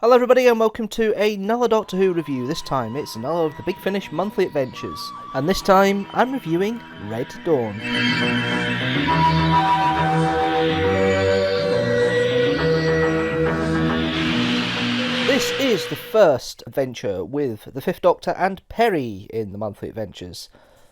Hello everybody and welcome to another Doctor Who review. This time it's another of the Big Finish monthly adventures. And this time I'm reviewing Red Dawn. This is the first adventure with the Fifth Doctor and Peri in the monthly adventures.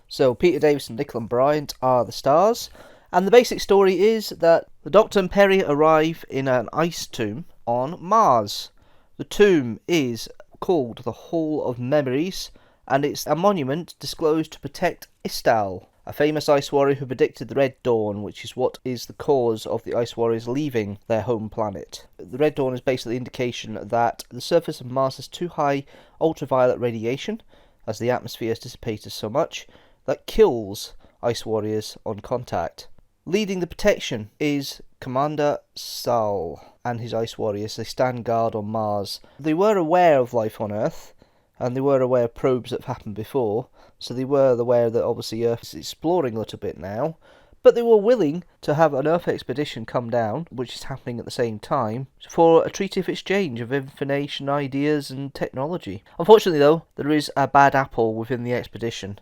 So Peter, Davison, Nicola and Bryant are the stars. And the basic story is that the Doctor and Peri arrive in an ice tomb on Mars. The tomb is called the Hall of Memories, and it's a monument disclosed to protect Istal, a famous ice warrior who predicted the Red Dawn, which is what is the cause of the ice warriors leaving their home planet. The Red Dawn is basically the indication that the surface of Mars has too high ultraviolet radiation, as the atmosphere has dissipated so much, that kills ice warriors on contact. Leading the protection is Commander Zal and his ice warriors. They stand guard on Mars. They were aware of life on Earth, and they were aware of probes that have happened before, so they were aware that obviously Earth is exploring a little bit now, but they were willing to have an Earth expedition come down, which is happening at the same time, for a treaty of exchange of information, ideas and technology. Unfortunately though, there is a bad apple within the expedition.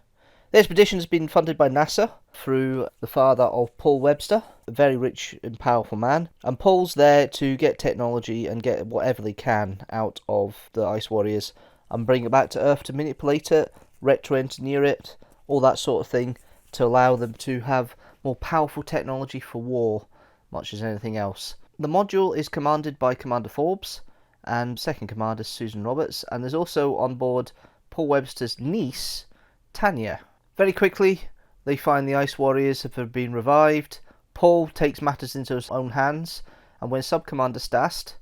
The expedition has been funded by NASA through the father of Paul Webster, a very rich and powerful man, and Paul's there to get technology and get whatever they can out of the Ice Warriors and bring it back to Earth to manipulate it, retro-engineer it, all that sort of thing, to allow them to have more powerful technology for war, much as anything else. The module is commanded by Commander Forbes, and second commander Susan Roberts, and there's also on board Paul Webster's niece, Tanya. Very quickly, they find the Ice Warriors have been revived. Paul takes matters into his own hands, and when Sub-Commander Stast,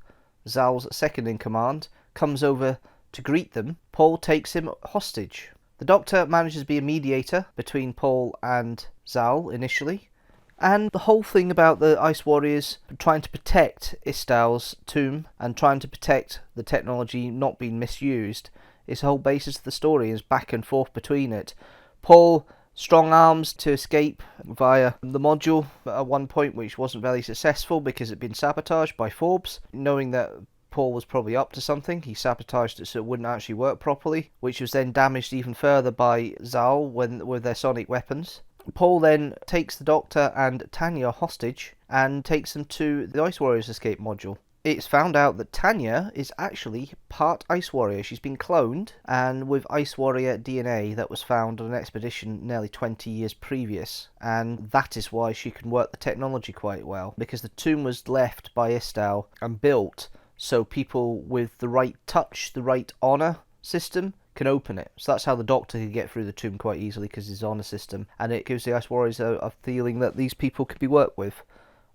Zal's second in command, comes over to greet them, Paul takes him hostage. The Doctor manages to be a mediator between Paul and Zal initially, and the whole thing about the Ice Warriors trying to protect Istal's tomb and trying to protect the technology not being misused is the whole basis of the story, is back and forth between it. Paul strong arms to escape via the module at one point, which wasn't very successful because it had been sabotaged by Forbes. Knowing that Paul was probably up to something, he sabotaged it so it wouldn't actually work properly, which was then damaged even further by Zal with their sonic weapons. Paul then takes the Doctor and Tanya hostage and takes them to the Ice Warriors escape module. It's found out that Tanya is actually part Ice Warrior. She's been cloned, and with Ice Warrior DNA that was found on an expedition nearly 20 years previous. And that is why she can work the technology quite well, because the tomb was left by Istal and built so people with the right touch, the right honour system can open it. So that's how the Doctor can get through the tomb quite easily, because his honour system. And it gives the Ice Warriors a feeling that these people can be worked with.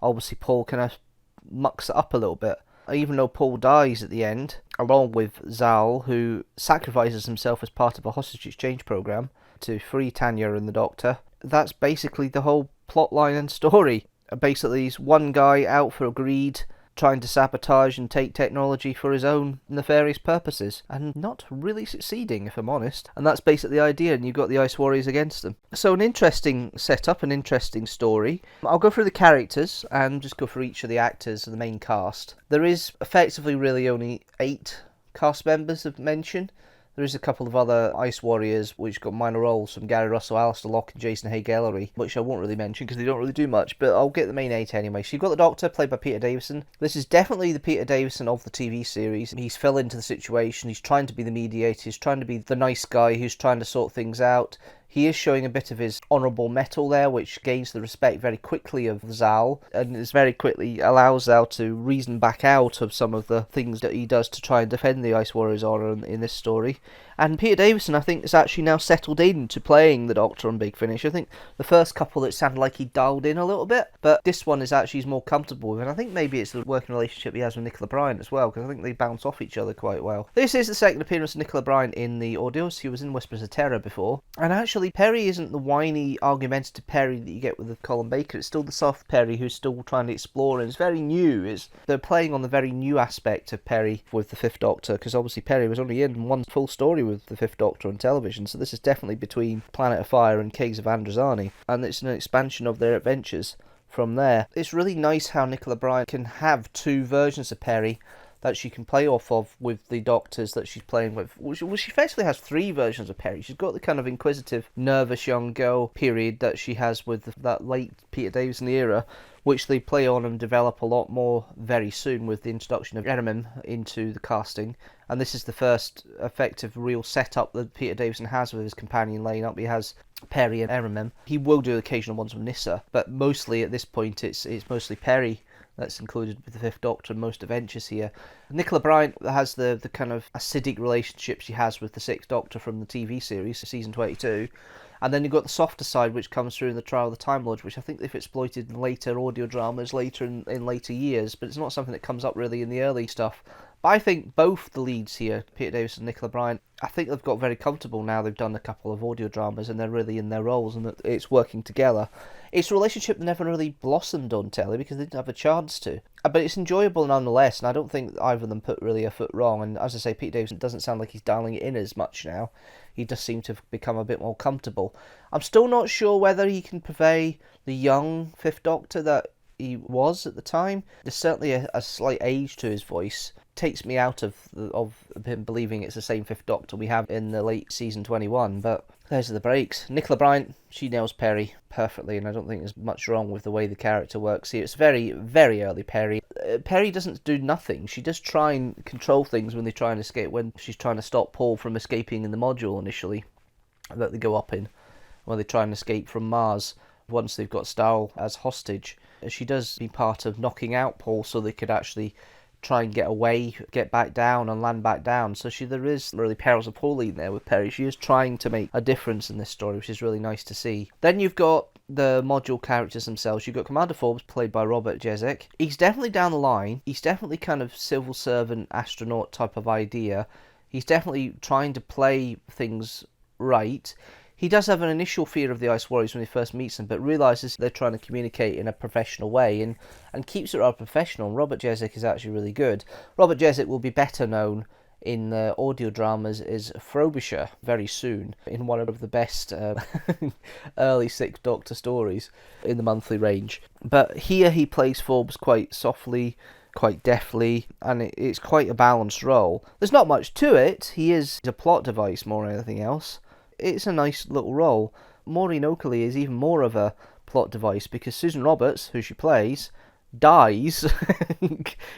Obviously Paul can mucks it up a little bit. Even though Paul dies at the end, along with Zal, who sacrifices himself as part of a hostage exchange program to free Tanya and the Doctor, that's basically the whole plot line and story. Basically, he's one guy out for greed, trying to sabotage and take technology for his own nefarious purposes, and not really succeeding, if I'm honest. And that's basically the idea, and you've got the Ice Warriors against them. So an interesting setup, an interesting story. I'll go through the characters and just go through each of the actors of the main cast. There is effectively really only 8 cast members of mention. There is a couple of other Ice Warriors which got minor roles from Gary Russell, Alistair Locke and Jason Hay-Gallery, which I won't really mention because they don't really do much, but I'll get the main 8 anyway. So you've got the Doctor, played by Peter Davison. This is definitely the Peter Davison of the TV series. He's fell into the situation, he's trying to be the mediator, he's trying to be the nice guy who's trying to sort things out. He is showing a bit of his honourable mettle there, which gains the respect very quickly of Zal, and is very quickly allows Zal to reason back out of some of the things that he does to try and defend the Ice Warriors' honour in this story. And Peter Davison, I think, is actually now settled into playing the Doctor on Big Finish. I think the first couple, it sounded like he dialed in a little bit, but this one is actually he's more comfortable with, and I think maybe it's the working relationship he has with Nicola Bryant as well, because I think they bounce off each other quite well. This is the second appearance of Nicola Bryant in the audios. He was in Whispers of Terror before, and actually Peri isn't the whiny, argumentative Peri that you get with Colin Baker. It's still the soft Peri who's still trying to explore, and it's very new. They're playing on the very new aspect of Peri with the Fifth Doctor, because obviously Peri was only in one full story with the Fifth Doctor on television, so this is definitely between Planet of Fire and Caves of Androzani, and it's an expansion of their adventures from there. It's really nice how Nicola Bryant can have 2 versions of Peri that she can play off of with the Doctors that she's playing with. Well, she basically has three versions of Peri. She's got the kind of inquisitive, nervous young girl period that she has with that late Peter Davison era, which they play on and develop a lot more very soon with the introduction of Ehrman into the casting. And this is the first effective real setup that Peter Davison has with his companion lineup. He has Peri and Ehrman. He will do occasional ones with Nyssa, but mostly at this point it's mostly Peri that's included with the Fifth Doctor in most adventures here. Nicola Bryant has the kind of acidic relationship she has with the Sixth Doctor from the TV series, season 22. And then you've got the softer side, which comes through in the Trial of the Time Lord, which I think they've exploited in later audio dramas later in later years, but it's not something that comes up really in the early stuff. But I think both the leads here, Peter Davison and Nicola Bryant, I think they've got very comfortable now. They've done a couple of audio dramas and they're really in their roles and it's working together. It's a relationship that never really blossomed on telly because they didn't have a chance to. But it's enjoyable nonetheless, and I don't think either of them put really a foot wrong. And as I say, Peter Davison doesn't sound like he's dialing it in as much now. He does seem to have become a bit more comfortable. I'm still not sure whether he can purvey the young Fifth Doctor that he was at the time. There's certainly a slight age to his voice. Takes me out of him believing it's the same Fifth Doctor we have in the late season 21, but those are the breaks. Nicola Bryant, she nails Peri perfectly, and I don't think there's much wrong with the way the character works here. It's very, very early Peri. Peri doesn't do nothing. She does try and control things when they try and escape, when she's trying to stop Paul from escaping in the module initially that they go up in, when they try and escape from Mars once they've got Stahl as hostage. She does be part of knocking out Paul so they could actually try and get away, get back down and land back down. So there is really perils of Pauline there with Peri. She is trying to make a difference in this story, which is really nice to see. Then you've got the module characters themselves. You've got Commander Forbes, played by Robert Jezik. He's definitely down the line. He's definitely kind of civil servant, astronaut type of idea. He's definitely trying to play things right. He does have an initial fear of the Ice Warriors when he first meets them, but realises they're trying to communicate in a professional way and keeps it rather professional. Robert Jezik is actually really good. Robert Jezik will be better known in the audio dramas as Frobisher very soon, in one of the best early Sixth Doctor stories in the monthly range. But here he plays Forbes quite softly, quite deftly, and it's quite a balanced role. There's not much to it. He is a plot device more than anything else. It's a nice little role. Maureen Oakley is even more of a plot device because Susan Roberts, who she plays, dies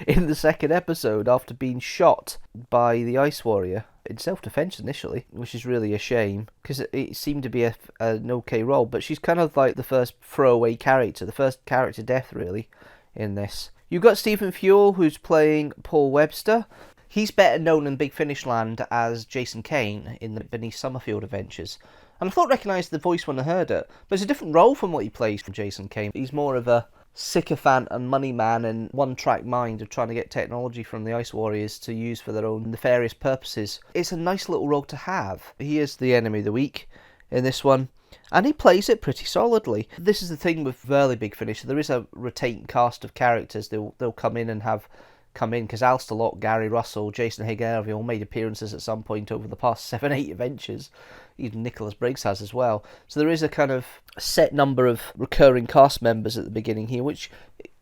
in the second episode after being shot by the Ice Warrior in self-defense initially, which is really a shame because it seemed to be an okay role, but she's kind of like the first throwaway character, the first character death really in this. You've got Stephen Fuel, who's playing Paul Webster. He's better known in Big Finish Land as Jason Kane in the Beneath Summerfield adventures. And I thought I recognised the voice when I heard it, but it's a different role from what he plays from Jason Kane. He's more of a sycophant and money man and one-track mind of trying to get technology from the Ice Warriors to use for their own nefarious purposes. It's a nice little role to have. He is the enemy of the week in this one, and he plays it pretty solidly. This is the thing with early Big Finish. There is a retained cast of characters. They'll come in because Alistair Locke, Gary Russell, Jason Haig-Harvey all made appearances at some point over the past 7-8 adventures. Even Nicholas Briggs has as well. So there is a kind of set number of recurring cast members at the beginning here, which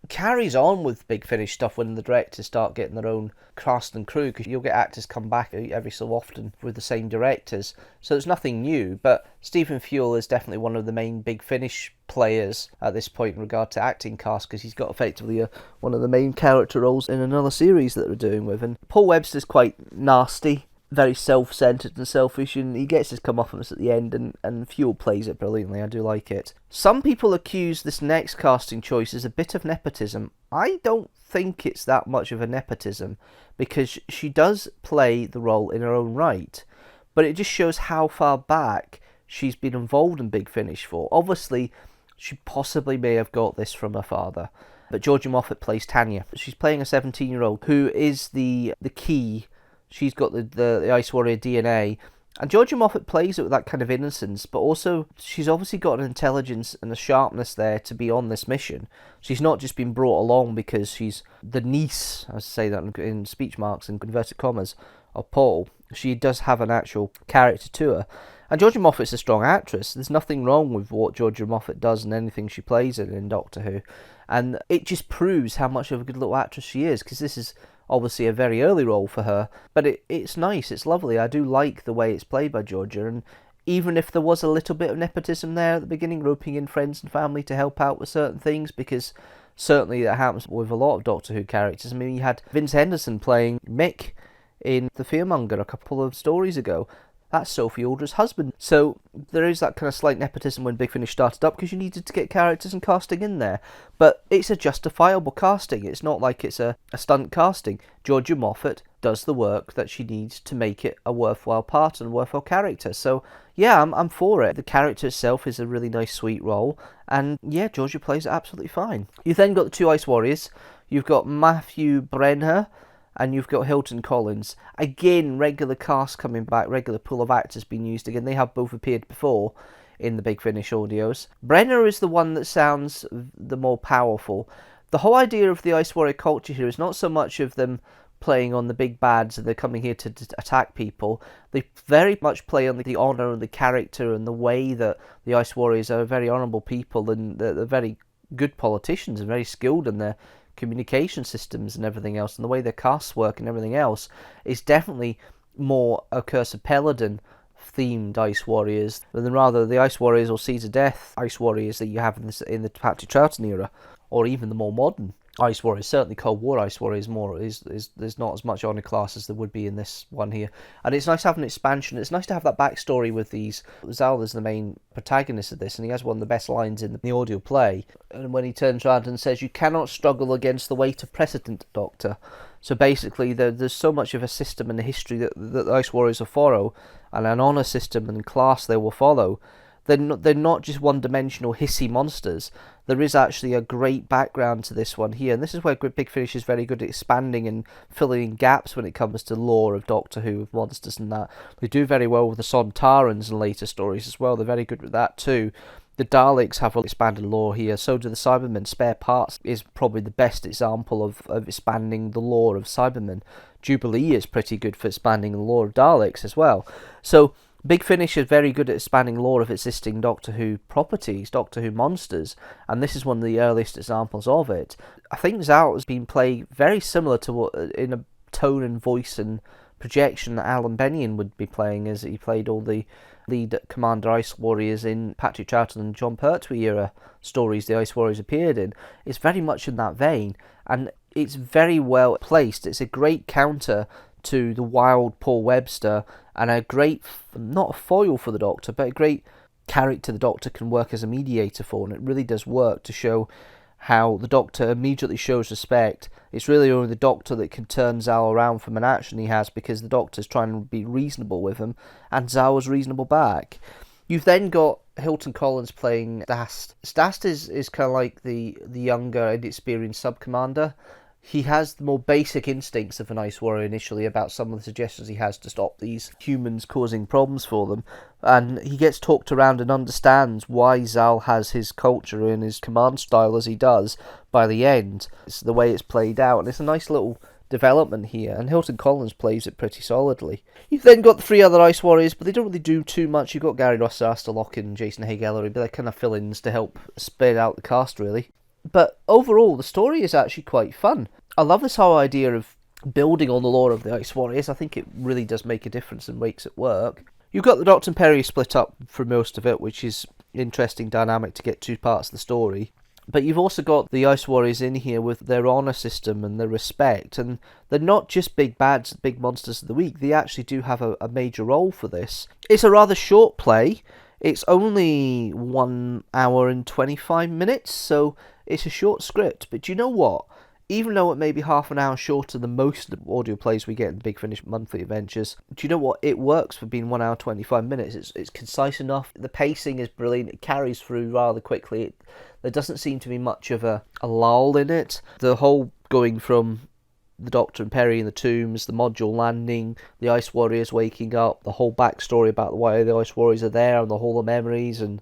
carries on with Big Finish stuff when the directors start getting their own cast and crew, because you'll get actors come back every so often with the same directors. So it's nothing new, but Stephen Fuel is definitely one of the main Big Finish players at this point in regard to acting cast, because he's got effectively one of the main character roles in another series that they're doing with. And Paul Webster's quite nasty, very self-centered and selfish, and he gets his comeuppance at the end, and Fuel plays it brilliantly. I do like it. Some people accuse this next casting choice as a bit of nepotism. I don't think it's that much of a nepotism, because she does play the role in her own right, but it just shows how far back she's been involved in Big Finish for. Obviously, she possibly may have got this from her father, but Georgia Moffat plays Tanya. She's playing a 17-year-old who is the key. She's got the Ice Warrior DNA, and Georgia Moffat plays it with that kind of innocence, but also she's obviously got an intelligence and a sharpness there to be on this mission. She's not just been brought along because she's the niece, I say that in speech marks and inverted commas, of Paul. She does have an actual character to her. And Georgia Moffat's a strong actress. There's nothing wrong with what Georgia Moffat does and anything she plays in Doctor Who. And it just proves how much of a good little actress she is, because this is obviously a very early role for her, but it's nice, it's lovely. I do like the way it's played by Georgia, and even if there was a little bit of nepotism there at the beginning, roping in friends and family to help out with certain things, because certainly that happens with a lot of Doctor Who characters. I mean, you had Vince Henderson playing Mick in The Fearmonger a couple of stories ago. That's Sophie Alder's husband. So there is that kind of slight nepotism when Big Finish started up, because you needed to get characters and casting in there. But it's a justifiable casting. It's not like it's a stunt casting. Georgia Moffat does the work that she needs to make it a worthwhile part and a worthwhile character. So yeah, I'm for it. The character itself is a really nice, sweet role. And yeah, Georgia plays it absolutely fine. You've then got the two Ice Warriors. You've got Matthew Brenner, and you've got Hilton Collins. Again, regular cast coming back, regular pool of actors being used again. They have both appeared before in the Big Finish audios. Brenner is the one that sounds the more powerful. The whole idea of the Ice Warrior culture here is not so much of them playing on the big bads and they're coming here to attack people. They very much play on the honour and the character and the way that the Ice Warriors are very honourable people, and they're very good politicians and very skilled in their communication systems and everything else, and the way their casts work and everything else is definitely more a Curse of Peladon themed Ice Warriors than rather the Ice Warriors or Caesar Death Ice Warriors that you have in the Patrick Troughton era, or even the more modern Ice Warriors. Certainly Cold War Ice Warriors there's not as much honour class as there would be in this one here, and it's nice to have an expansion. It's nice to have that backstory with these. Zal is the main protagonist of this, and he has one of the best lines in the audio play, and when he turns around and says, "You cannot struggle against the weight of precedent, Doctor." So basically there's so much of a system and a history that the Ice Warriors will follow, and an honour system and class they will follow. They're not just one-dimensional hissy monsters. There is actually a great background to this one here, and this is where Big Finish is very good at expanding and filling in gaps when it comes to lore of Doctor Who, of monsters and that. They do very well with the Sontarans in later stories as well. They're very good with that too. The Daleks have expanded lore here, so do the Cybermen. Spare Parts is probably the best example of expanding the lore of Cybermen. Jubilee is pretty good for expanding the lore of Daleks as well. So Big Finish is very good at expanding lore of existing Doctor Who properties, Doctor Who monsters, and this is one of the earliest examples of it. I think Zal has been played very similar to what, in a tone and voice and projection, that Alan Bennion would be playing, as he played all the lead Commander Ice Warriors in Patrick Troughton and John Pertwee era stories the Ice Warriors appeared in. It's very much in that vein, and it's very well placed. It's a great counter to the wild Paul Webster, and a great, not a foil for the Doctor, but a great character the Doctor can work as a mediator for, and it really does work to show how the Doctor immediately shows respect. It's really only the Doctor that can turn Zal around from an action he has, because the Doctor's trying to be reasonable with him, and Zal was reasonable back. You've then got Hilton Collins playing Dast. Dast is kind of like the younger, inexperienced sub-commander. He has the more basic instincts of an Ice Warrior initially about some of the suggestions he has to stop these humans causing problems for them, and he gets talked around and understands why Zal has his culture and his command style as he does by the end. It's the way it's played out, and it's a nice little development here, and Hilton Collins plays it pretty solidly. You've then got the three other Ice Warriors, but they don't really do too much. You've got Gary Ross, Asta Locken and Jason Haig-Ellery, but they're kind of fill-ins to help spread out the cast, really. But overall, the story is actually quite fun. I love this whole idea of building on the lore of the Ice Warriors. I think it really does make a difference and makes it work. You've got the Doctor and Peri split up for most of it, which is interesting dynamic to get two parts of the story. But you've also got the Ice Warriors in here with their honour system and their respect, and they're not just big bads, big monsters of the week. They actually do have a major role for this. It's a rather short play. It's only 1 hour and 25 minutes, so it's a short script. But do you know what? Even though it may be half an hour shorter than most of the audio plays we get in Big Finish monthly adventures, do you know what? It works for being 1 hour 25 minutes. It's concise enough. The pacing is brilliant. It carries through rather quickly. There doesn't seem to be much of a lull in it. The whole going from the Doctor and Peri in the tombs, the module landing, the Ice Warriors waking up, the whole backstory about why the Ice Warriors are there and the Hall of Memories, and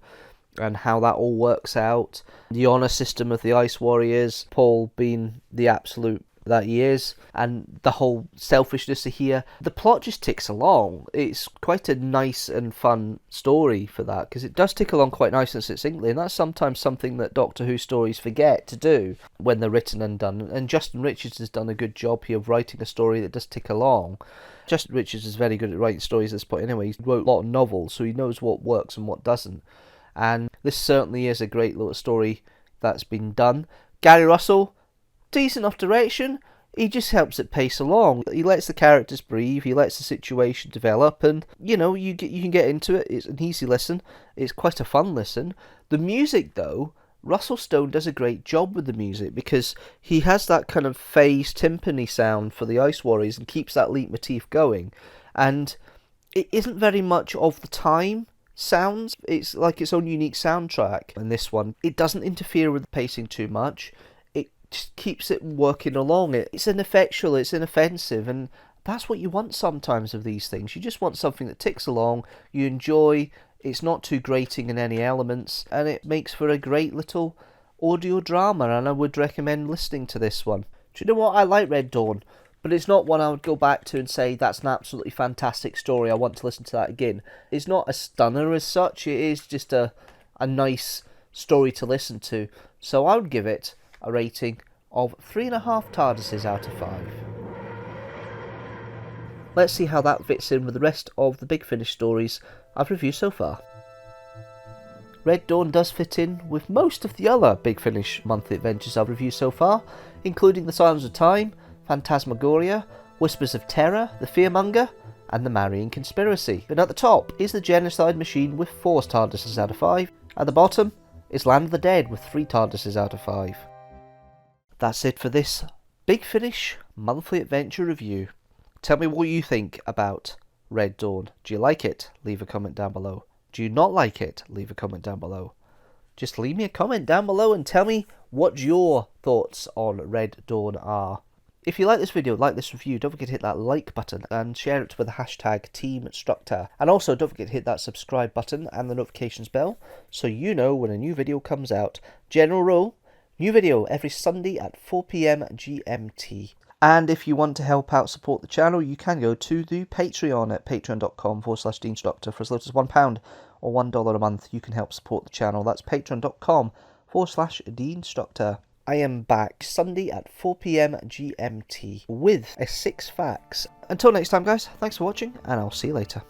how that all works out. The honour system of the Ice Warriors, Paul being the absolute that he is, and the whole selfishness of here. The plot just ticks along. It's quite a nice and fun story for that, because it does tick along quite nice and succinctly, and that's sometimes something that Doctor Who stories forget to do when they're written and done. And Justin Richards has done a good job here of writing a story that does tick along. Justin Richards is very good at writing stories at this point anyway. He wrote a lot of novels, so he knows what works and what doesn't. And this certainly is a great little story that's been done. Gary Russell, decent enough direction. He just helps it pace along. He lets the characters breathe. He lets the situation develop, and you can get into it. It's an easy listen. It's quite a fun listen. The music, though, Russell Stone does a great job with the music, because he has that kind of phase timpani sound for the Ice Warriors and keeps that leitmotif going. And it isn't very much of the time sounds. It's like its own unique soundtrack. And this one, it doesn't interfere with the pacing too much. It just keeps it working along. It's ineffectual, it's inoffensive, and that's what you want sometimes of these things. You just want something that ticks along, you enjoy, it's not too grating in any elements, and it makes for a great little audio drama, and I would recommend listening to this one. Do you know what? I like Red Dawn, but it's not one I would go back to and say that's an absolutely fantastic story, I want to listen to that again. It's not a stunner as such, it is just a nice story to listen to. So I would give it a rating of 3.5 TARDISes out of 5. Let's see how that fits in with the rest of the Big Finish stories I've reviewed so far. Red Dawn does fit in with most of the other Big Finish monthly adventures I've reviewed so far, including The Silence of Time, Phantasmagoria, Whispers of Terror, The Fearmonger, and The Marrying Conspiracy. And at the top is The Genocide Machine with 4 TARDISes out of 5. At the bottom is Land of the Dead with 3 TARDISes out of 5. That's it for this Big Finish monthly adventure review. Tell me what you think about Red Dawn. Do you like it? Leave a comment down below. Do you not like it? Leave a comment down below. Just leave me a comment down below and tell me what your thoughts on Red Dawn are. If you like this video, like this review, don't forget to hit that like button and share it with the hashtag teamstructor. And also don't forget to hit that subscribe button and the notifications bell so you know when a new video comes out. General rule, new video every Sunday at 4 PM GMT. And if you want to help out support the channel, you can go to the Patreon at patreon.com/Deanstructor for as little as £1 or $1 a month. You can help support the channel. That's patreon.com/Deanstructor. I am back Sunday at 4 PM GMT with a 6 facts. Until next time, guys, thanks for watching, and I'll see you later.